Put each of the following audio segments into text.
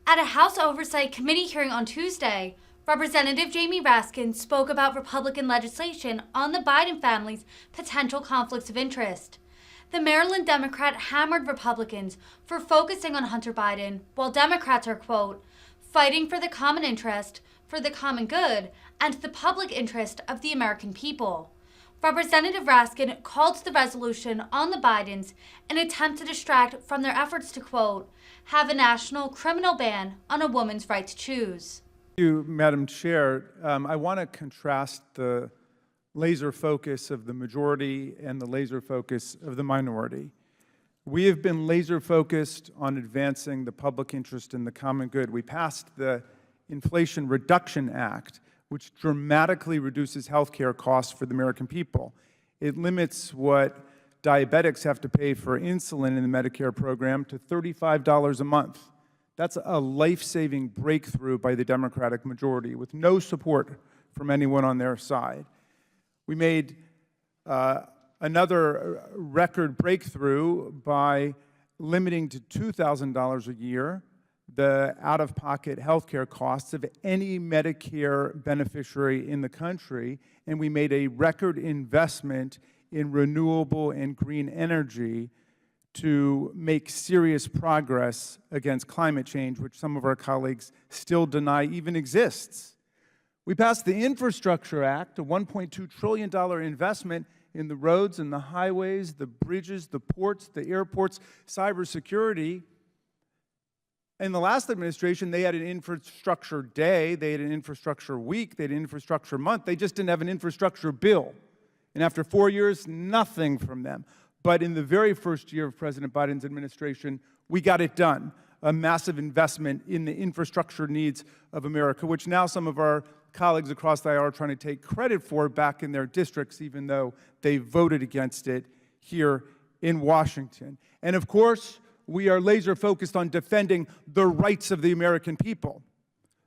At a House Oversight Committee hearing on Tuesday, Representative Jamie Raskin spoke about Republican legislation on the Biden family's potential conflicts of interest. The Maryland Democrat hammered Republicans for focusing on Hunter Biden, while Democrats are, quote, fighting for the common interest, for the common good, and the public interest of the American people. Representative Raskin called the resolution on the Bidens an attempt to distract from their efforts to, quote, have a national criminal ban on a woman's right to choose. Thank you, Madam Chair. I want to contrast the laser focus of the majority and the laser focus of the minority. We have been laser focused on advancing the public interest and the common good. We passed the Inflation Reduction Act, which dramatically reduces health care costs for the American people. It limits what diabetics have to pay for insulin in the Medicare program to $35 a month. That's a life-saving breakthrough by the Democratic majority with no support from anyone on their side. We made another record breakthrough by limiting to $2,000 a year the out-of-pocket health care costs of any Medicare beneficiary in the country, and we made a record investment in renewable and green energy to make serious progress against climate change, which some of our colleagues still deny even exists. We passed the Infrastructure Act, a $1.2 trillion investment in the roads and the highways, the bridges, the ports, the airports, cybersecurity. In the last administration, they had an infrastructure day, they had an infrastructure week, they had an infrastructure month. They just didn't have an infrastructure bill. And after 4 years, nothing from them. But in the very first year of President Biden's administration, we got it done. A massive investment in the infrastructure needs of America, which now some of our colleagues across the aisle are trying to take credit for back in their districts, even though they voted against it here in Washington. And of course, we are laser focused on defending the rights of the American people,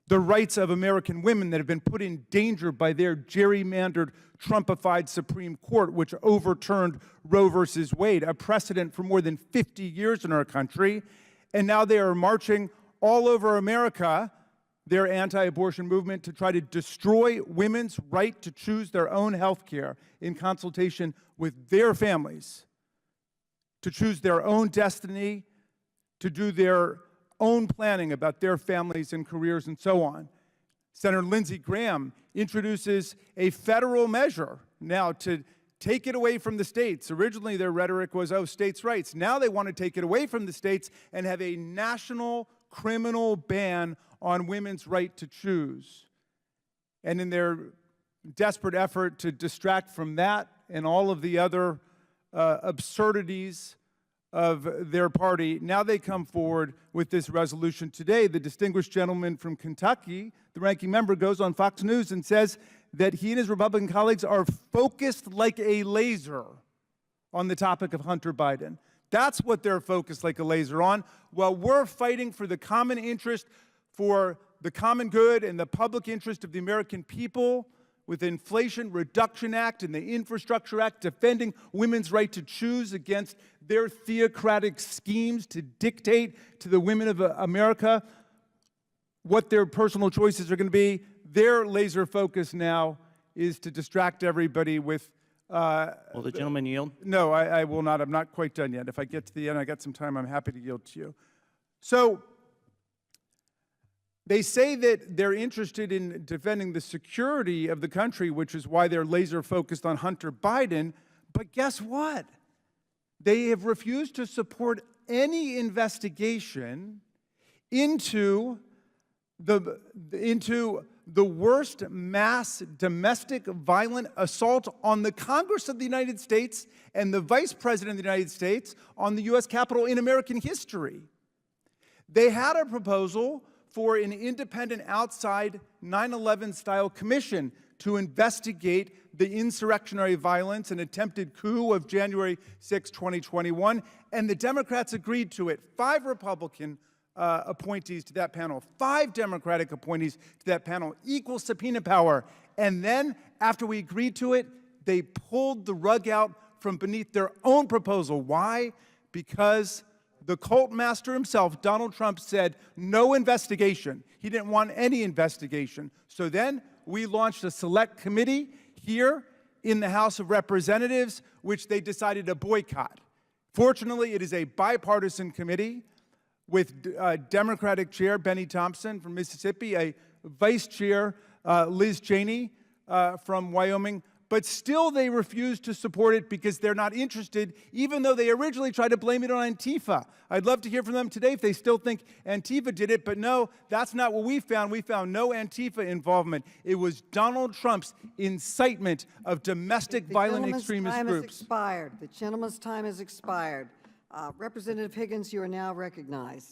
the rights of American women that have been put in danger by their gerrymandered, Trumpified Supreme Court, which overturned Roe versus Wade, a precedent for more than 50 years in our country. And now they are marching all over America, their anti-abortion movement, to try to destroy women's right to choose their own health care in consultation with their families, to choose their own destiny, to do their own planning about their families and careers and so on. Senator Lindsey Graham introduces a federal measure now to take it away from the states. Originally, their rhetoric was, oh, states' rights. Now they want to take it away from the states and have a national criminal ban on women's right to choose. And in their desperate effort to distract from that and all of the other absurdities of their party, now they come forward with this resolution today. The distinguished gentleman from Kentucky, the ranking member, goes on Fox News and says that he and his Republican colleagues are focused like a laser on the topic of Hunter Biden. That's what they're focused like a laser on. While we're fighting for the common interest, for the common good and the public interest of the American people, with the Inflation Reduction Act and the Infrastructure Act, defending women's right to choose against their theocratic schemes to dictate to the women of America what their personal choices are going to be. Their laser focus now is to distract everybody with... Will the gentleman yield? No, I will not. I'm not quite done yet. If I get to the end, I got some time, I'm happy to yield to you. So, they say that they're interested in defending the security of the country, which is why they're laser focused on Hunter Biden. But guess what? They have refused to support any investigation into the worst mass domestic violent assault on the Congress of the United States and the Vice President of the United States on the U.S. Capitol in American history. They had a proposal for an independent outside 9/11 style commission to investigate the insurrectionary violence and attempted coup of January 6, 2021, and the Democrats agreed to it. 5 Republican appointees to that panel, 5 Democratic appointees to that panel, equal subpoena power. And then, after we agreed to it, they pulled the rug out from beneath their own proposal. Why? Because The cult master himself, Donald Trump, said no investigation. He didn't want any investigation. So then we launched a select committee here in the House of Representatives, which they decided to boycott. Fortunately, it is a bipartisan committee with Democratic Chair Benny Thompson from Mississippi, a Vice Chair Liz Cheney from Wyoming, but still they refuse to support it because they're not interested, even though they originally tried to blame it on Antifa. I'd love to hear from them today if they still think Antifa did it, but no, that's not what we found. We found no Antifa involvement. It was Donald Trump's incitement of domestic violent extremist groups. The gentleman's time has expired. Representative Higgins, you are now recognized.